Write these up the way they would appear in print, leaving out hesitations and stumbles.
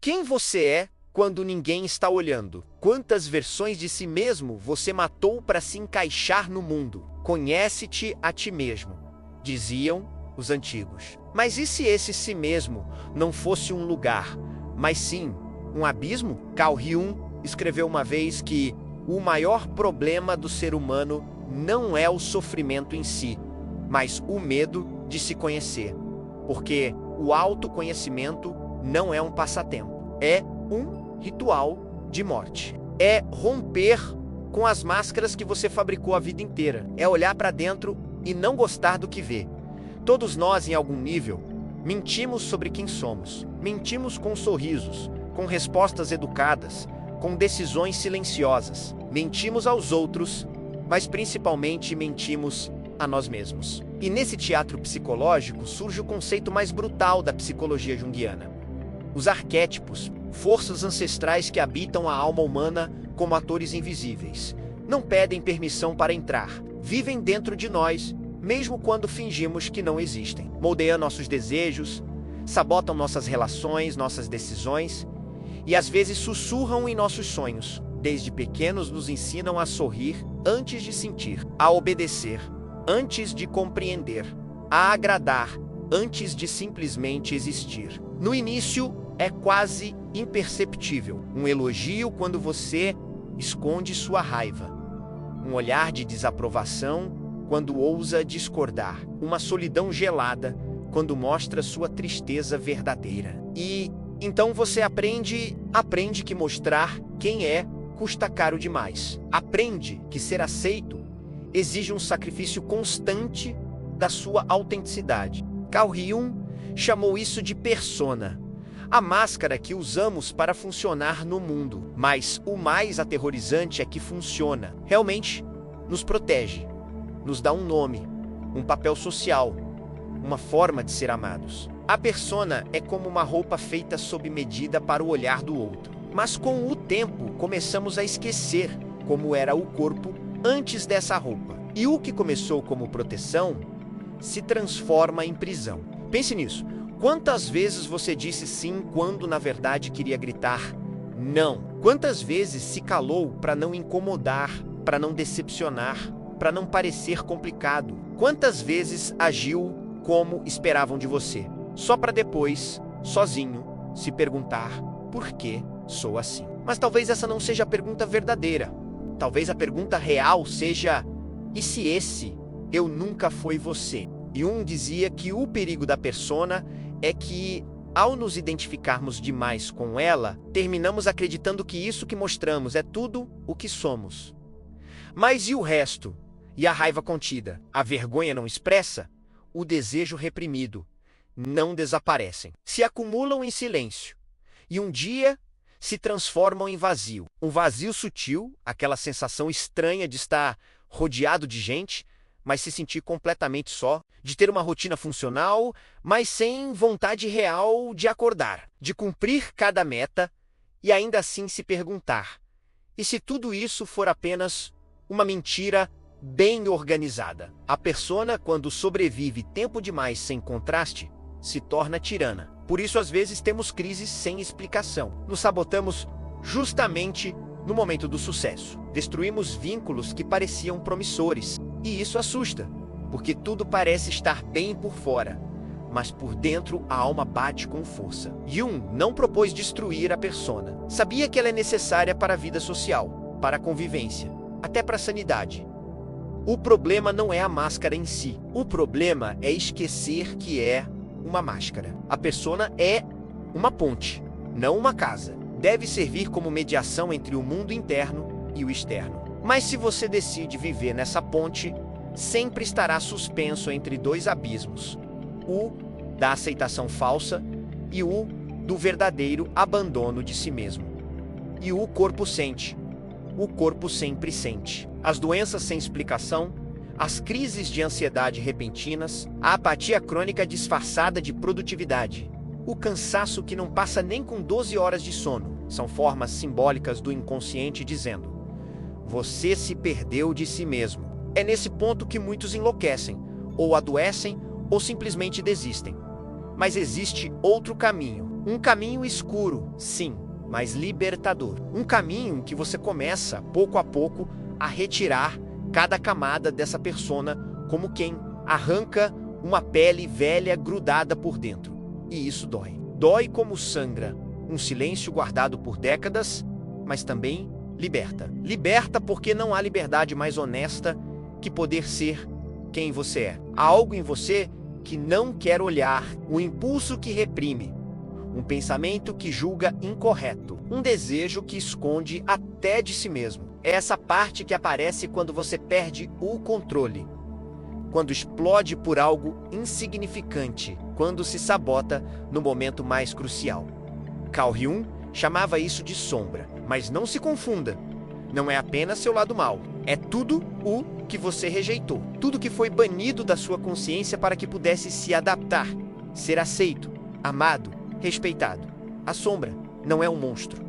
Quem você é quando ninguém está olhando? Quantas versões de si mesmo você matou para se encaixar no mundo? Conhece-te a ti mesmo, diziam os antigos. Mas e se esse si mesmo não fosse um lugar, mas sim um abismo? Carl Jung escreveu uma vez que o maior problema do ser humano não é o sofrimento em si, mas o medo de se conhecer. Porque o autoconhecimento não é um passatempo, é um ritual de morte. É romper com as máscaras que você fabricou a vida inteira. É olhar para dentro e não gostar do que vê. Todos nós, em algum nível, mentimos sobre quem somos. Mentimos com sorrisos, com respostas educadas, com decisões silenciosas. Mentimos aos outros, mas principalmente mentimos a nós mesmos. E nesse teatro psicológico surge o conceito mais brutal da psicologia junguiana. Os arquétipos, forças ancestrais que habitam a alma humana como atores invisíveis. Não pedem permissão para entrar. Vivem dentro de nós, mesmo quando fingimos que não existem. Moldeiam nossos desejos, sabotam nossas relações, nossas decisões e às vezes sussurram em nossos sonhos. Desde pequenos nos ensinam a sorrir antes de sentir, a obedecer antes de compreender, a agradar antes de simplesmente existir. No início, é quase imperceptível. Um elogio quando você esconde sua raiva. Um olhar de desaprovação quando ousa discordar. Uma solidão gelada quando mostra sua tristeza verdadeira. E então você aprende que mostrar quem é custa caro demais. Aprende que ser aceito exige um sacrifício constante da sua autenticidade. Carl Jung chamou isso de persona, a máscara que usamos para funcionar no mundo. Mas o mais aterrorizante é que funciona. Realmente nos protege, nos dá um nome, um papel social, uma forma de ser amados. A persona é como uma roupa feita sob medida para o olhar do outro. Mas com o tempo começamos a esquecer como era o corpo antes dessa roupa. E o que começou como proteção se transforma em prisão. Pense nisso. Quantas vezes você disse sim quando na verdade queria gritar não? Quantas vezes se calou para não incomodar, para não decepcionar, para não parecer complicado? Quantas vezes agiu como esperavam de você, só para depois, sozinho, se perguntar por que sou assim? Mas talvez essa não seja a pergunta verdadeira. Talvez a pergunta real seja: e se esse eu nunca foi você? Jung dizia que o perigo da persona é que, ao nos identificarmos demais com ela, terminamos acreditando que isso que mostramos é tudo o que somos. Mas e o resto? E a raiva contida? A vergonha não expressa? O desejo reprimido? Não desaparecem. Se acumulam em silêncio. E um dia se transformam em vazio. Um vazio sutil, aquela sensação estranha de estar rodeado de gente, mas se sentir completamente só, de ter uma rotina funcional, mas sem vontade real de acordar, de cumprir cada meta e ainda assim se perguntar: e se tudo isso for apenas uma mentira bem organizada? A persona, quando sobrevive tempo demais sem contraste, se torna tirana. Por isso, às vezes, temos crises sem explicação. Nos sabotamos justamente no momento do sucesso. Destruímos vínculos que pareciam promissores. E isso assusta, porque tudo parece estar bem por fora, mas por dentro a alma bate com força. Jung não propôs destruir a persona. Sabia que ela é necessária para a vida social, para a convivência, até para a sanidade. O problema não é a máscara em si. O problema é esquecer que é uma máscara. A persona é uma ponte, não uma casa. Deve servir como mediação entre o mundo interno e o externo. Mas se você decide viver nessa ponte, sempre estará suspenso entre dois abismos: o da aceitação falsa e o do verdadeiro abandono de si mesmo. E o corpo sente. O corpo sempre sente. As doenças sem explicação, as crises de ansiedade repentinas, a apatia crônica disfarçada de produtividade, o cansaço que não passa nem com 12 horas de sono, são formas simbólicas do inconsciente dizendo: você se perdeu de si mesmo. É nesse ponto que muitos enlouquecem, ou adoecem, ou simplesmente desistem. Mas existe outro caminho, Um caminho escuro, sim, mas libertador. Um caminho que você começa, pouco a pouco, a retirar cada camada dessa persona, como quem arranca uma pele velha grudada por dentro. E isso dói. Dói como sangra um silêncio guardado por décadas, mas também liberta. Liberta porque não há liberdade mais honesta que poder ser quem você é. Há algo em você que não quer olhar, um impulso que reprime, um pensamento que julga incorreto, um desejo que esconde até de si mesmo. É essa parte que aparece quando você perde o controle, quando explode por algo insignificante, quando se sabota no momento mais crucial. Carl Jung chamava isso de sombra, mas não se confunda. Não é apenas seu lado mau, é tudo o que você rejeitou, tudo que foi banido da sua consciência para que pudesse se adaptar, ser aceito, amado, respeitado. A sombra não é um monstro,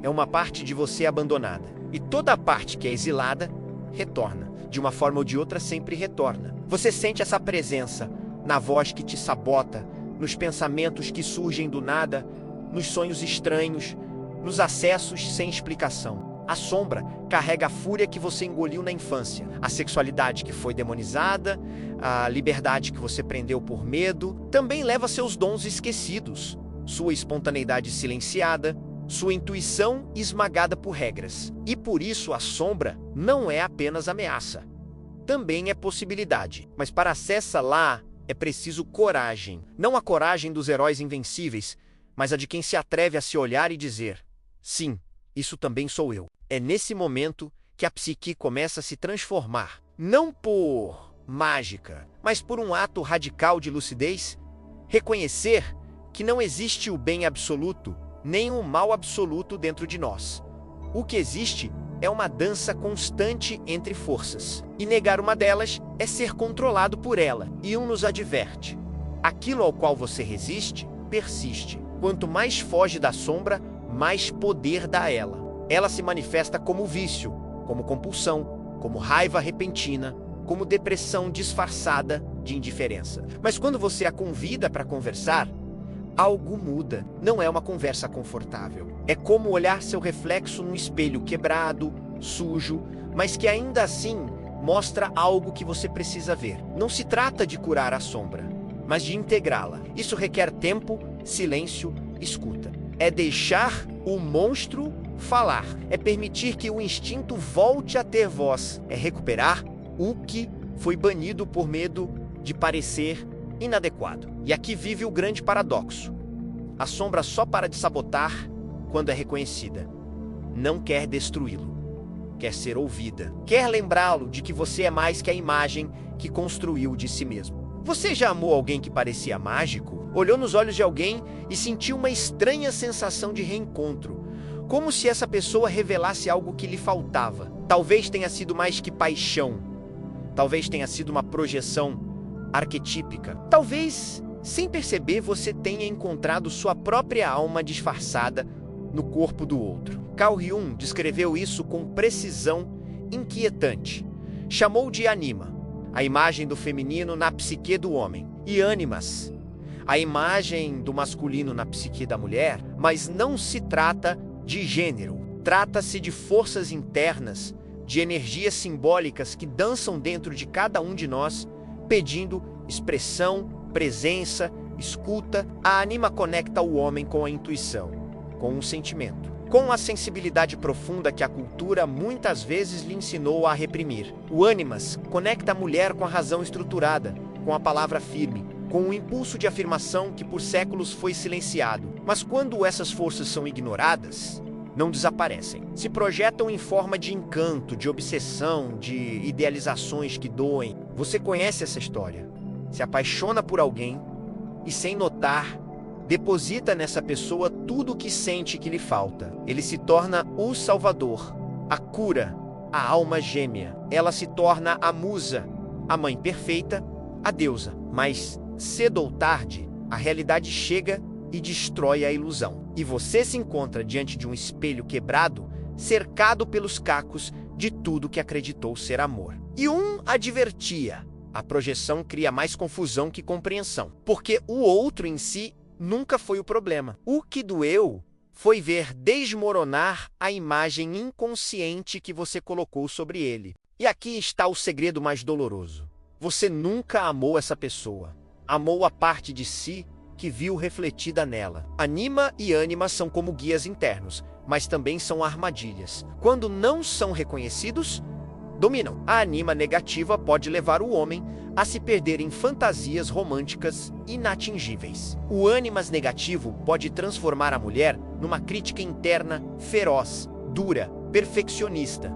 é uma parte de você abandonada. E toda a parte que é exilada, retorna. De uma forma ou de outra, sempre retorna. Você sente essa presença na voz que te sabota, nos pensamentos que surgem do nada, nos sonhos estranhos, nos acessos sem explicação. A sombra carrega a fúria que você engoliu na infância, a sexualidade que foi demonizada, a liberdade que você prendeu por medo. Também leva seus dons esquecidos, sua espontaneidade silenciada, sua intuição esmagada por regras. E por isso a sombra não é apenas ameaça, também é possibilidade. Mas para acessar lá é preciso coragem. Não a coragem dos heróis invencíveis, mas a de quem se atreve a se olhar e dizer: sim, isso também sou eu. É nesse momento que a psique começa a se transformar, não por mágica, mas por um ato radical de lucidez. Reconhecer que não existe o bem absoluto, nem o mal absoluto dentro de nós. O que existe é uma dança constante entre forças. E negar uma delas é ser controlado por ela. E um nos adverte: aquilo ao qual você resiste, persiste. Quanto mais foge da sombra, mais poder dá a ela. Ela se manifesta como vício, como compulsão, como raiva repentina, como depressão disfarçada de indiferença. Mas quando você a convida para conversar, algo muda. Não é uma conversa confortável. É como olhar seu reflexo num espelho quebrado, sujo, mas que ainda assim mostra algo que você precisa ver. Não se trata de curar a sombra, mas de integrá-la. Isso requer tempo, silêncio, escuta. É deixar o monstro falar. É permitir que o instinto volte a ter voz. É recuperar o que foi banido por medo de parecer inadequado. E aqui vive o grande paradoxo. A sombra só para de sabotar quando é reconhecida. Não quer destruí-lo. Quer ser ouvida. Quer lembrá-lo de que você é mais que a imagem que construiu de si mesmo. Você já amou alguém que parecia mágico? Olhou nos olhos de alguém e sentiu uma estranha sensação de reencontro, como se essa pessoa revelasse algo que lhe faltava. Talvez tenha sido mais que paixão. Talvez tenha sido uma projeção arquetípica. Talvez, sem perceber, você tenha encontrado sua própria alma disfarçada no corpo do outro. Carl Jung descreveu isso com precisão inquietante. Chamou de anima, a imagem do feminino na psique do homem, e animas, a imagem do masculino na psique da mulher. Mas não se trata de gênero. Trata-se de forças internas, de energias simbólicas que dançam dentro de cada um de nós, pedindo expressão, presença, escuta. A anima conecta o homem com a intuição, com o sentimento, com a sensibilidade profunda que a cultura muitas vezes lhe ensinou a reprimir. O animas conecta a mulher com a razão estruturada, com a palavra firme, com o impulso de afirmação que por séculos foi silenciado. Mas quando essas forças são ignoradas, não desaparecem. Se projetam em forma de encanto, de obsessão, de idealizações que doem. Você conhece essa história. Se apaixona por alguém e, sem notar, deposita nessa pessoa tudo o que sente que lhe falta. Ele se torna o salvador, a cura, a alma gêmea. Ela se torna a musa, a mãe perfeita, a deusa. Mas, cedo ou tarde, a realidade chega e destrói a ilusão. E você se encontra diante de um espelho quebrado, cercado pelos cacos de tudo que acreditou ser amor. E um advertia: a projeção cria mais confusão que compreensão, porque o outro em si nunca foi o problema. O que doeu foi ver desmoronar a imagem inconsciente que você colocou sobre ele. E aqui está o segredo mais doloroso. Você nunca amou essa pessoa. Amou a parte de si que viu refletida nela. Anima e ânima são como guias internos, mas também são armadilhas. Quando não são reconhecidos, dominam. A anima negativa pode levar o homem a se perder em fantasias românticas inatingíveis. O ânimas negativo pode transformar a mulher numa crítica interna feroz, dura, perfeccionista.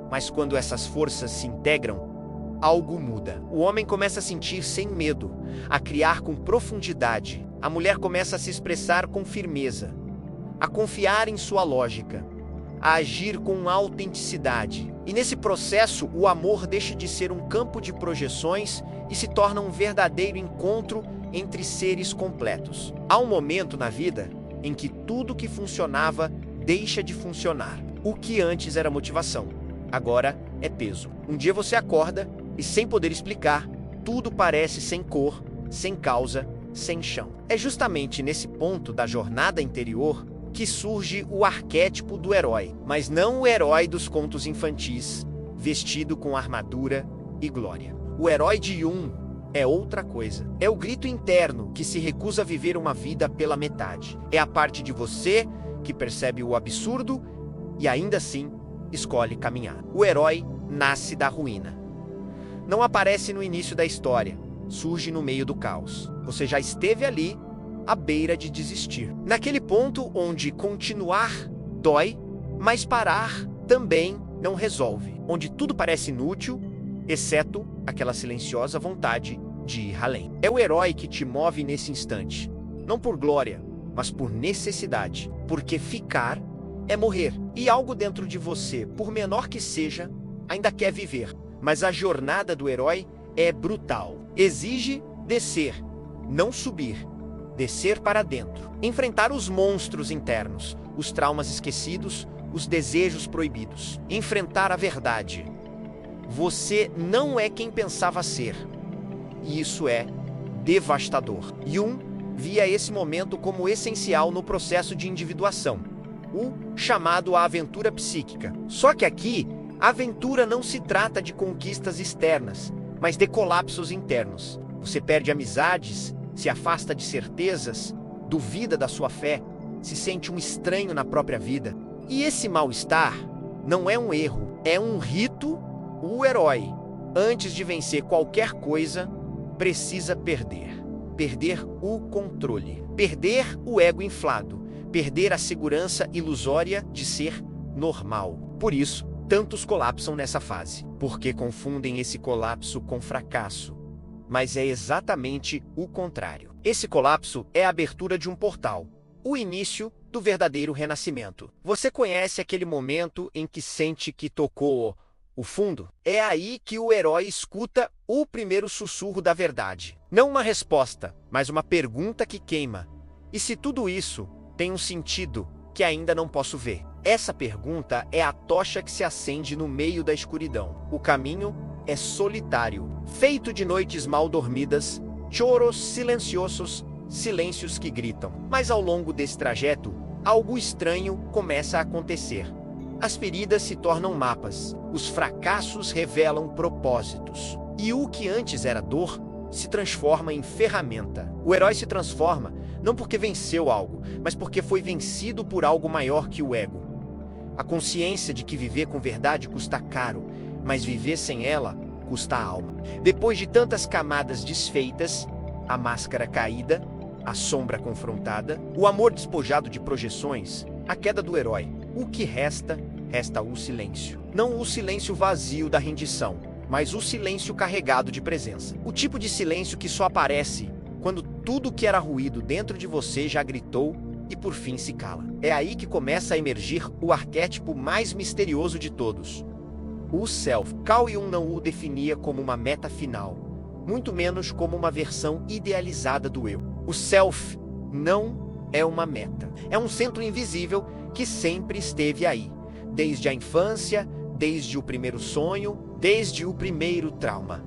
Mas quando essas forças se integram, algo muda. O homem começa a sentir sem medo, a criar com profundidade. A mulher começa a se expressar com firmeza, a confiar em sua lógica, a agir com autenticidade. E nesse processo, o amor deixa de ser um campo de projeções e se torna um verdadeiro encontro entre seres completos. Há um momento na vida em que tudo que funcionava deixa de funcionar. O que antes era motivação, agora é peso. Um dia você acorda e, sem poder explicar, tudo parece sem cor, sem causa, sem chão. É justamente nesse ponto da jornada interior que surge o arquétipo do herói, mas não o herói dos contos infantis, vestido com armadura e glória. O herói de Jung é outra coisa. É o grito interno que se recusa a viver uma vida pela metade. É a parte de você que percebe o absurdo e ainda assim escolhe caminhar. O herói nasce da ruína. Não aparece no início da história, surge no meio do caos. Você já esteve ali, à beira de desistir. Naquele ponto onde continuar dói, mas parar também não resolve. Onde tudo parece inútil, exceto aquela silenciosa vontade de ir além. É o herói que te move nesse instante. Não por glória, mas por necessidade. Porque ficar é morrer. E algo dentro de você, por menor que seja, ainda quer viver. Mas a jornada do herói é brutal. Exige descer, não subir. Descer para dentro. Enfrentar os monstros internos, os traumas esquecidos, os desejos proibidos. Enfrentar a verdade. Você não é quem pensava ser. E isso é devastador. Jung via esse momento como essencial no processo de individuação, o chamado a aventura psíquica. Só que aqui, a aventura não se trata de conquistas externas, mas de colapsos internos. Você perde amizades, se afasta de certezas, duvida da sua fé, se sente um estranho na própria vida. E esse mal-estar não é um erro, é um rito. O herói, antes de vencer qualquer coisa, precisa perder. Perder o controle, perder o ego inflado, perder a segurança ilusória de ser normal. Por isso, tantos colapsam nessa fase, porque confundem esse colapso com fracasso. Mas é exatamente o contrário. Esse colapso é a abertura de um portal, o início do verdadeiro renascimento. Você conhece aquele momento em que sente que tocou o fundo? É aí que o herói escuta o primeiro sussurro da verdade. Não uma resposta, mas uma pergunta que queima. E se tudo isso tem um sentido que ainda não posso ver? Essa pergunta é a tocha que se acende no meio da escuridão. O caminho é solitário, feito de noites mal dormidas, choros silenciosos, silêncios que gritam. Mas ao longo desse trajeto, algo estranho começa a acontecer. As feridas se tornam mapas, os fracassos revelam propósitos. E o que antes era dor se transforma em ferramenta. O herói se transforma não porque venceu algo, mas porque foi vencido por algo maior que o ego. A consciência de que viver com verdade custa caro, mas viver sem ela custa a alma. Depois de tantas camadas desfeitas, a máscara caída, a sombra confrontada, o amor despojado de projeções, a queda do herói, o que resta, resta o silêncio. Não o silêncio vazio da rendição, mas o silêncio carregado de presença. O tipo de silêncio que só aparece quando tudo que era ruído dentro de você já gritou e por fim se cala. É aí que começa a emergir o arquétipo mais misterioso de todos, o Self. Carl Jung não o definia como uma meta final, muito menos como uma versão idealizada do eu. O Self não é uma meta, é um centro invisível que sempre esteve aí, desde a infância, desde o primeiro sonho, desde o primeiro trauma.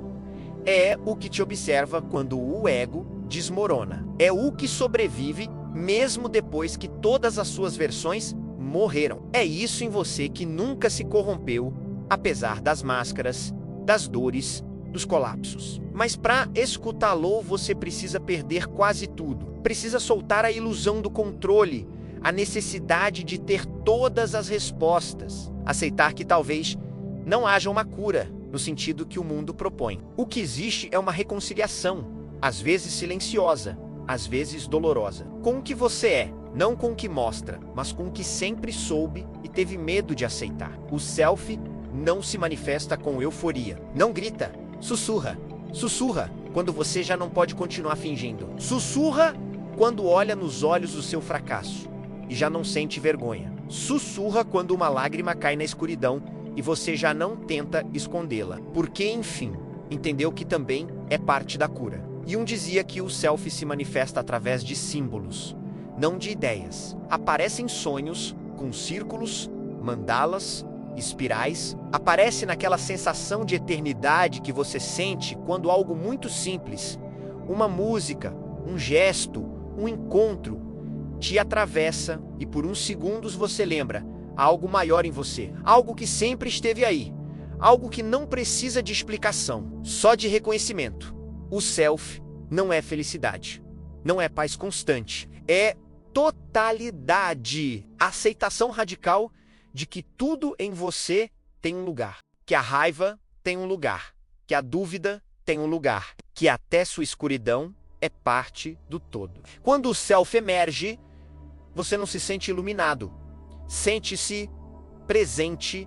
É o que te observa quando o ego desmorona. É o que sobrevive mesmo depois que todas as suas versões morreram. É isso em você que nunca se corrompeu, apesar das máscaras, das dores, dos colapsos. Mas para escutá-lo, você precisa perder quase tudo. Precisa soltar a ilusão do controle, a necessidade de ter todas as respostas. Aceitar que talvez não haja uma cura, no sentido que o mundo propõe. O que existe é uma reconciliação, às vezes silenciosa, às vezes dolorosa, com o que você é, não com o que mostra, mas com o que sempre soube e teve medo de aceitar. O self não se manifesta com euforia. Não grita, sussurra. Sussurra quando você já não pode continuar fingindo. Sussurra quando olha nos olhos do seu fracasso e já não sente vergonha. Sussurra quando uma lágrima cai na escuridão e você já não tenta escondê-la. Porque, enfim, entendeu que também é parte da cura. Jung dizia que o self se manifesta através de símbolos, não de ideias. Aparece em sonhos, com círculos, mandalas, espirais. Aparece naquela sensação de eternidade que você sente quando algo muito simples, uma música, um gesto, um encontro, te atravessa e por uns segundos você lembra algo maior em você, algo que sempre esteve aí, algo que não precisa de explicação, só de reconhecimento. O self não é felicidade, não é paz constante, é totalidade, aceitação radical de que tudo em você tem um lugar, que a raiva tem um lugar, que a dúvida tem um lugar, que até sua escuridão é parte do todo. Quando o self emerge, você não se sente iluminado, sente-se presente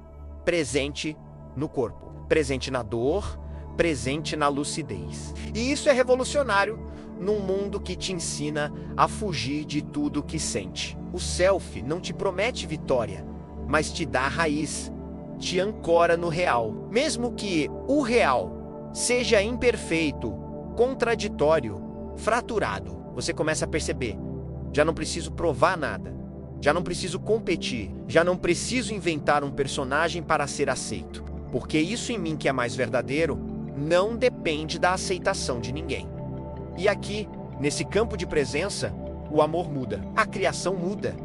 no corpo, presente na dor, presente na lucidez. E isso é revolucionário num mundo que te ensina a fugir de tudo que sente. O self não te promete vitória, mas te dá a raiz, te ancora no real. Mesmo que o real seja imperfeito, contraditório, fraturado, você começa a perceber: já não preciso provar nada, já não preciso competir, já não preciso inventar um personagem para ser aceito, porque isso em mim que é mais verdadeiro não depende da aceitação de ninguém. E aqui, nesse campo de presença, o amor muda, a criação muda,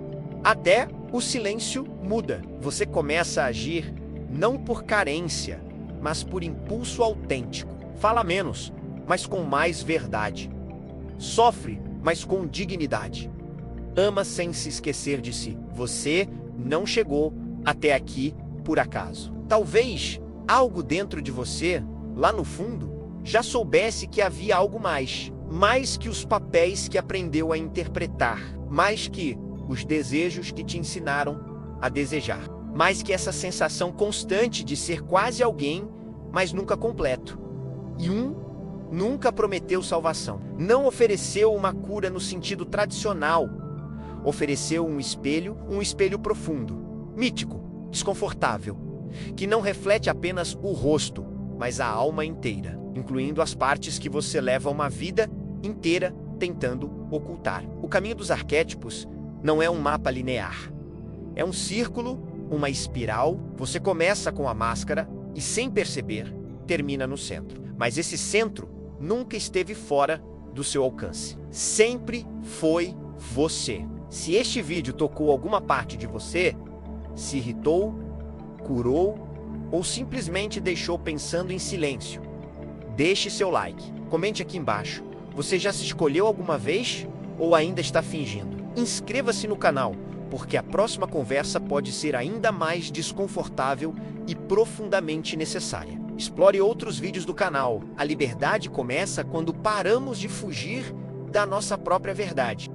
até o silêncio muda. Você começa a agir não por carência, mas por impulso autêntico. Fala menos, mas com mais verdade. Sofre, mas com dignidade. Ama sem se esquecer de si. Você não chegou até aqui por acaso. Talvez algo dentro de você, lá no fundo, já soubesse que havia algo mais que os papéis que aprendeu a interpretar, mais que os desejos que te ensinaram a desejar, mais que essa sensação constante de ser quase alguém, mas nunca completo. E nunca prometeu salvação, não ofereceu uma cura no sentido tradicional, ofereceu um espelho profundo, mítico, desconfortável, que não reflete apenas o rosto, mas a alma inteira, incluindo as partes que você leva uma vida inteira tentando ocultar. O caminho dos arquétipos não é um mapa linear. É um círculo, uma espiral. Você começa com a máscara e, sem perceber, termina no centro. Mas esse centro nunca esteve fora do seu alcance. Sempre foi você. Se este vídeo tocou alguma parte de você, se irritou, curou ou simplesmente deixou pensando em silêncio, deixe seu like. Comente aqui embaixo. Você já se escolheu alguma vez ou ainda está fingindo? Inscreva-se no canal, porque a próxima conversa pode ser ainda mais desconfortável e profundamente necessária. Explore outros vídeos do canal. A liberdade começa quando paramos de fugir da nossa própria verdade.